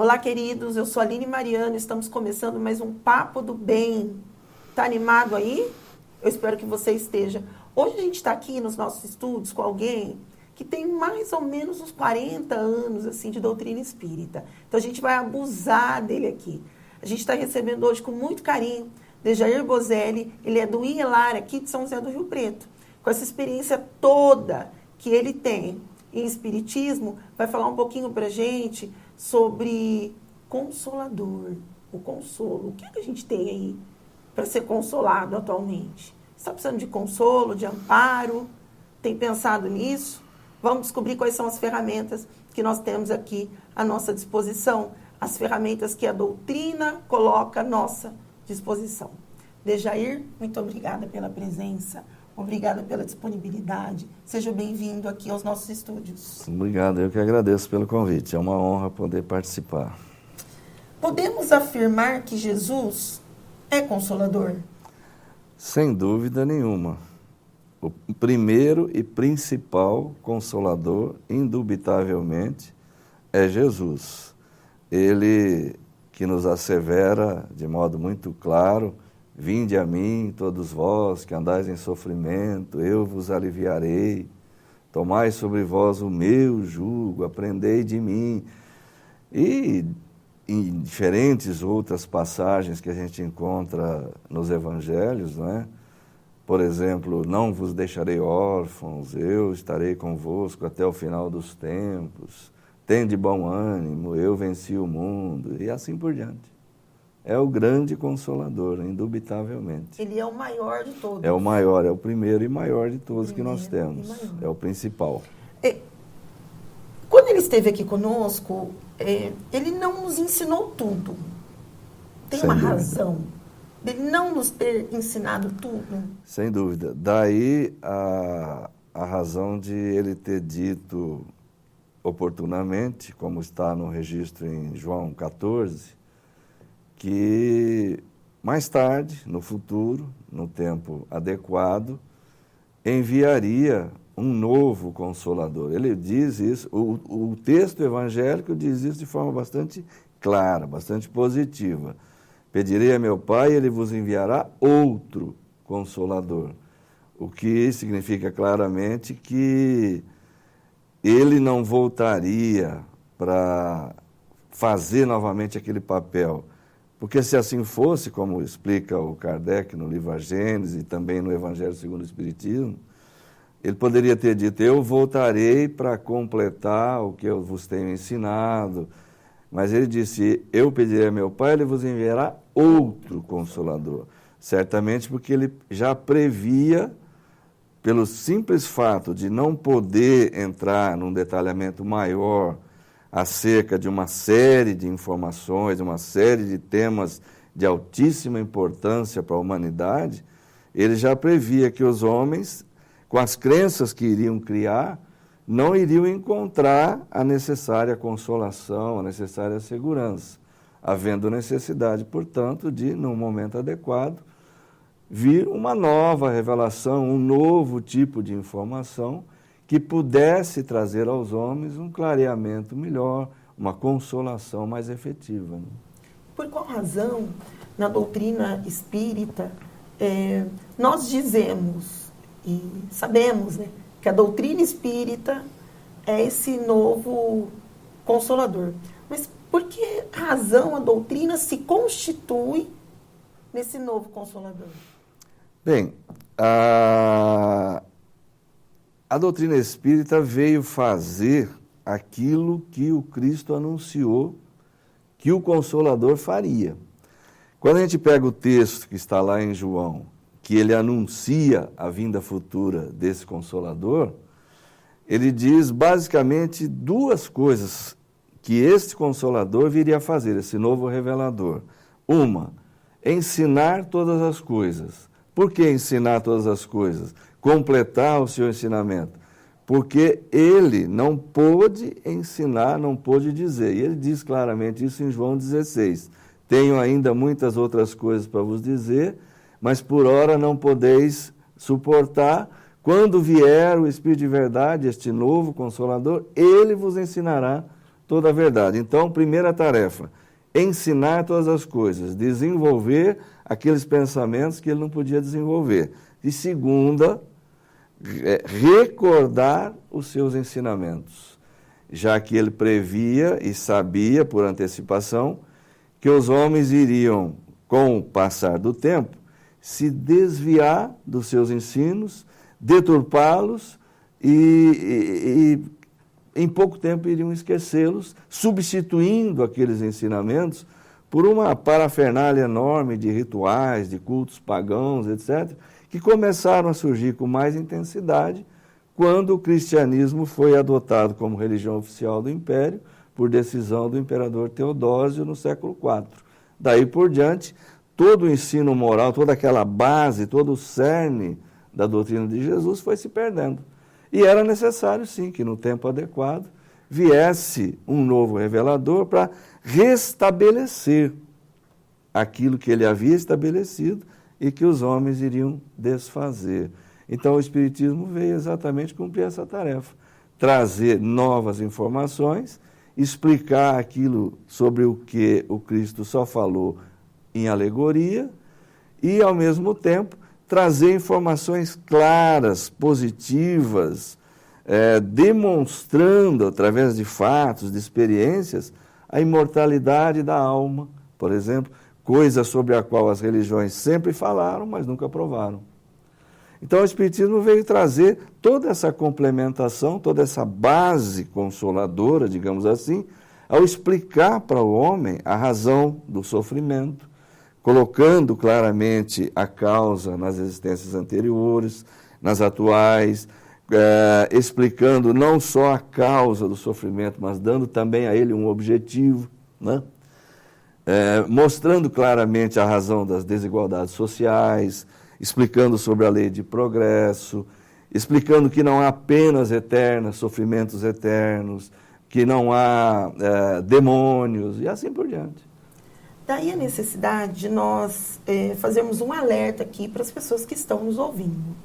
Olá, queridos, eu sou a Aline Mariano, estamos começando mais um Papo do Bem. Tá animado aí? Eu espero que você esteja. Hoje a gente está aqui nos nossos estudos com alguém que tem mais ou menos uns 40 anos assim, de doutrina espírita. Então a gente vai abusar dele aqui. A gente está recebendo hoje com muito carinho Dejair Bozelli, ele é do IELAR aqui de São José do Rio Preto. Com essa experiência toda que ele tem em espiritismo, vai falar um pouquinho para a gente sobre consolador, o consolo. O que a gente tem aí para ser consolado atualmente? Está precisando de consolo, de amparo? Tem pensado nisso? Vamos descobrir quais são as ferramentas que nós temos aqui à nossa disposição, as ferramentas que a doutrina coloca à nossa disposição. Dejair, muito obrigada pela presença, obrigada pela disponibilidade. Seja bem-vindo aqui aos nossos estúdios. Obrigado, eu que agradeço pelo convite. É uma honra poder participar. Podemos afirmar que Jesus é consolador? Sem dúvida nenhuma. O primeiro e principal consolador, indubitavelmente, é Jesus. Ele que nos assevera de modo muito claro: vinde a mim, todos vós que andais em sofrimento, eu vos aliviarei. Tomai sobre vós o meu jugo, aprendei de mim. E em diferentes outras passagens que a gente encontra nos evangelhos, não é? Por exemplo, não vos deixarei órfãos, eu estarei convosco até o final dos tempos. Tende bom ânimo, eu venci o mundo, e assim por diante. É o grande consolador, indubitavelmente. Ele é o maior de todos. É o maior, é o primeiro e maior de todos que nós temos. É o principal. Quando ele esteve aqui conosco, ele não nos ensinou tudo. Tem uma razão dele não nos ter ensinado tudo? Sem dúvida. Daí a razão de ele ter dito oportunamente, como está no registro em João 14, que mais tarde, no futuro, no tempo adequado, enviaria um novo Consolador. Ele diz isso, o texto evangélico diz isso de forma bastante clara, bastante positiva. Pedirei a meu Pai, ele vos enviará outro Consolador. O que significa claramente que ele não voltaria para fazer novamente aquele papel. Porque se assim fosse, como explica o Kardec no livro A Gênese e também no Evangelho segundo o Espiritismo, ele poderia ter dito: eu voltarei para completar o que eu vos tenho ensinado. Mas ele disse: eu pedirei a meu Pai, ele vos enviará outro Consolador. Certamente porque ele já previa, pelo simples fato de não poder entrar num detalhamento maior acerca de uma série de informações, uma série de temas de altíssima importância para a humanidade, ele já previa que os homens, com as crenças que iriam criar, não iriam encontrar a necessária consolação, a necessária segurança, havendo necessidade, portanto, de, num momento adequado, vir uma nova revelação, um novo tipo de informação que pudesse trazer aos homens um clareamento melhor, uma consolação mais efetiva. Por qual razão, na doutrina espírita, nós dizemos e sabemos, né, que a doutrina espírita é esse novo Consolador? Mas por que razão a doutrina se constitui nesse novo Consolador? Bem, a doutrina espírita veio fazer aquilo que o Cristo anunciou que o Consolador faria. Quando a gente pega o texto que está lá em João, que ele anuncia a vinda futura desse Consolador, ele diz basicamente duas coisas que este Consolador viria a fazer, esse novo revelador. Uma, ensinar todas as coisas. Por que ensinar todas as coisas? Completar o seu ensinamento. Porque ele não pôde ensinar, não pôde dizer. E ele diz claramente isso em João 16. Tenho ainda muitas outras coisas para vos dizer, mas por ora não podeis suportar. Quando vier o Espírito de verdade, este novo Consolador, ele vos ensinará toda a verdade. Então, primeira tarefa, ensinar todas as coisas, desenvolver aqueles pensamentos que ele não podia desenvolver. E segunda, recordar os seus ensinamentos, já que ele previa e sabia por antecipação que os homens iriam, com o passar do tempo, se desviar dos seus ensinos, deturpá-los e em pouco tempo iriam esquecê-los, substituindo aqueles ensinamentos por uma parafernália enorme de rituais, de cultos pagãos, etc., que começaram a surgir com mais intensidade quando o cristianismo foi adotado como religião oficial do Império, por decisão do imperador Teodósio no século IV. Daí por diante, todo o ensino moral, toda aquela base, todo o cerne da doutrina de Jesus foi se perdendo. E era necessário, sim, que no tempo adequado viesse um novo revelador para restabelecer aquilo que ele havia estabelecido e que os homens iriam desfazer. Então o Espiritismo veio exatamente cumprir essa tarefa, trazer novas informações, explicar aquilo sobre o que o Cristo só falou em alegoria e, ao mesmo tempo, trazer informações claras, positivas, demonstrando, através de fatos, de experiências, a imortalidade da alma, por exemplo, coisa sobre a qual as religiões sempre falaram, mas nunca provaram. Então o Espiritismo veio trazer toda essa complementação, toda essa base consoladora, digamos assim, ao explicar para o homem a razão do sofrimento, colocando claramente a causa nas existências anteriores, nas atuais, explicando não só a causa do sofrimento, mas dando também a ele um objetivo, né? Mostrando claramente a razão das desigualdades sociais, explicando sobre a lei de progresso, explicando que não há penas eternas, sofrimentos eternos, que não há demônios e assim por diante. Daí a necessidade de nós fazermos um alerta aqui para as pessoas que estão nos ouvindo.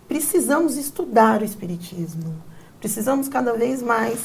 Precisamos estudar o Espiritismo, precisamos cada vez mais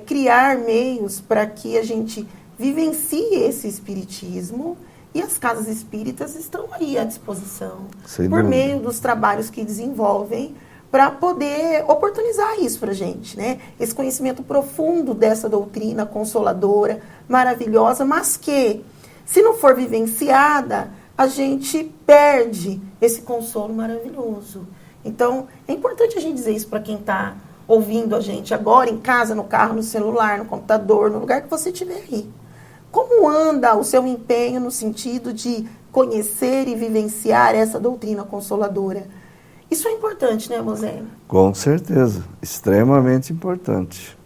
criar meios para que a gente vivencie esse Espiritismo, e as casas espíritas estão aí à disposição, por meio dos trabalhos que desenvolvem, para poder oportunizar isso para a gente, né? Esse conhecimento profundo dessa doutrina consoladora, maravilhosa, mas que, se não for vivenciada, a gente perde esse consolo maravilhoso. Então, é importante a gente dizer isso para quem está ouvindo a gente agora, em casa, no carro, no celular, no computador, no lugar que você estiver aí. Como anda o seu empenho no sentido de conhecer e vivenciar essa doutrina consoladora? Isso é importante, né, Mosé? Com certeza, extremamente importante.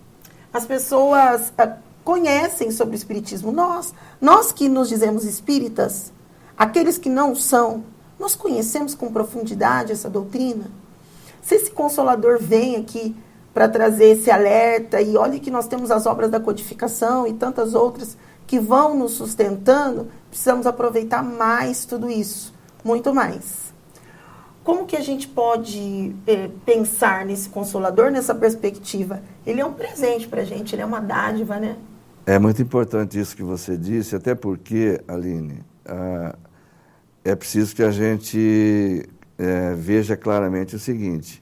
As pessoas conhecem sobre o Espiritismo. Nós que nos dizemos espíritas, aqueles que não são, nós conhecemos com profundidade essa doutrina? Se esse Consolador vem aqui para trazer esse alerta, e olha que nós temos as obras da codificação e tantas outras que vão nos sustentando, precisamos aproveitar mais tudo isso, muito mais. Como que a gente pode pensar nesse Consolador, nessa perspectiva? Ele é um presente para a gente, ele é uma dádiva, né? É muito importante isso que você disse, até porque, Aline, é preciso que a gente veja claramente o seguinte: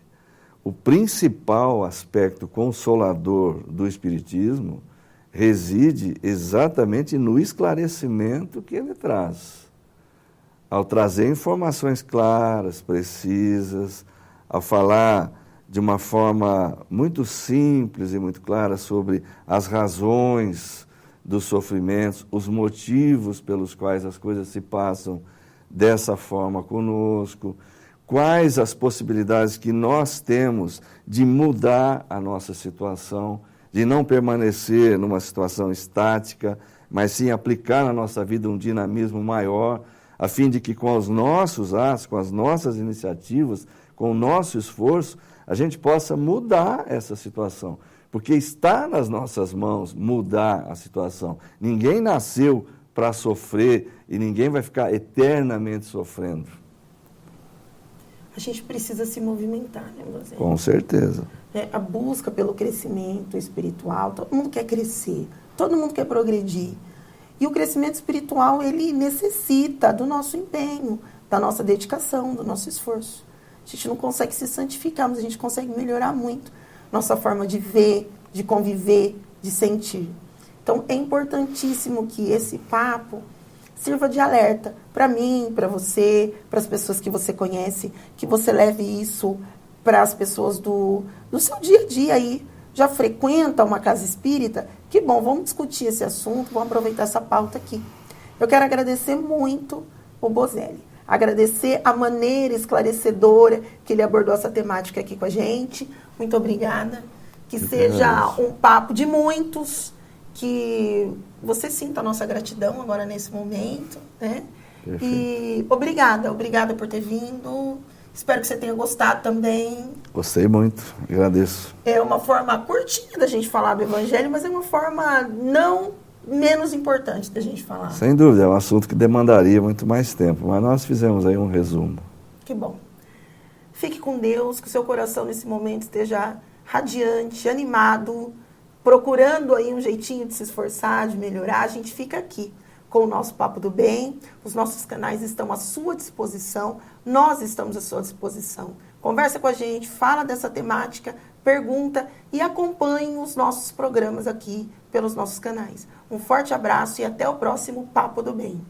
o principal aspecto consolador do Espiritismo reside exatamente no esclarecimento que ele traz. Ao trazer informações claras, precisas, ao falar de uma forma muito simples e muito clara sobre as razões dos sofrimentos, os motivos pelos quais as coisas se passam dessa forma conosco, quais as possibilidades que nós temos de mudar a nossa situação, de não permanecer numa situação estática, mas sim aplicar na nossa vida um dinamismo maior, a fim de que com os nossos atos, com as nossas iniciativas, com o nosso esforço, a gente possa mudar essa situação. Porque está nas nossas mãos mudar a situação. Ninguém nasceu para sofrer e ninguém vai ficar eternamente sofrendo. A gente precisa se movimentar, né, Mosé? Com certeza. A busca pelo crescimento espiritual, todo mundo quer crescer, Todo mundo quer progredir. E o crescimento espiritual, ele necessita do nosso empenho, da nossa dedicação, do nosso esforço. A gente não consegue se santificar, mas a gente consegue melhorar muito nossa forma de ver, de conviver, de sentir. Então, é importantíssimo que esse papo sirva de alerta para mim, para você, para as pessoas que você conhece, que você leve isso para as pessoas do seu dia a dia aí. Já frequenta uma casa espírita? Que bom, vamos discutir esse assunto, vamos aproveitar essa pauta aqui. Eu quero agradecer muito o Bozelli, agradecer a maneira esclarecedora que ele abordou essa temática aqui com a gente. Muito obrigada. Que seja um papo de muitos, que você sinta a nossa gratidão agora nesse momento, né? Perfeito. E obrigada por ter vindo. Espero que você tenha gostado também. Gostei muito, agradeço. É uma forma curtinha da gente falar do Evangelho, mas é uma forma não menos importante da gente falar. Sem dúvida, é um assunto que demandaria muito mais tempo, mas nós fizemos aí um resumo. Que bom. Fique com Deus, que o seu coração nesse momento esteja radiante, animado, procurando aí um jeitinho de se esforçar, de melhorar. A gente fica aqui com o nosso Papo do Bem. Os nossos canais estão à sua disposição. Nós estamos à sua disposição. Conversa com a gente, fala dessa temática, pergunta e acompanhe os nossos programas aqui pelos nossos canais. Um forte abraço e até o próximo Papo do Bem.